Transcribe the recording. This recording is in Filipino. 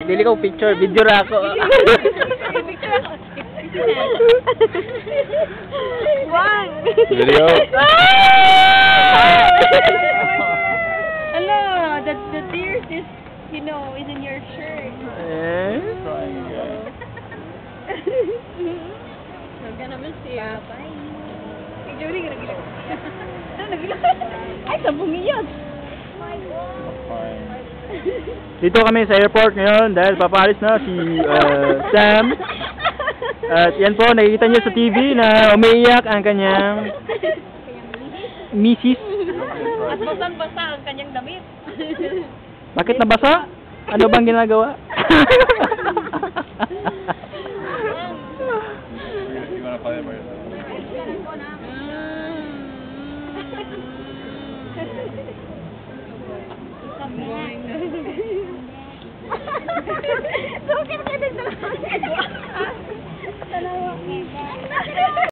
Dili ko picture, video ra ako. One. Video. Hello, the tears is, you know, is in your shirt. Crying again. I'm gonna miss you. Bye. Si Judy, nagilak. Ay, sabong iyon. Fine. Dito kami sa airport ngayon dahil papaalis na si Sam. At yan po, nakikita niyo sa TV na umiiyak ang kanyang misis. At basang-basa ang kanyang damit. Bakit nabasa? Ano bang ginagawa? You wanna play it by yourself? Sabi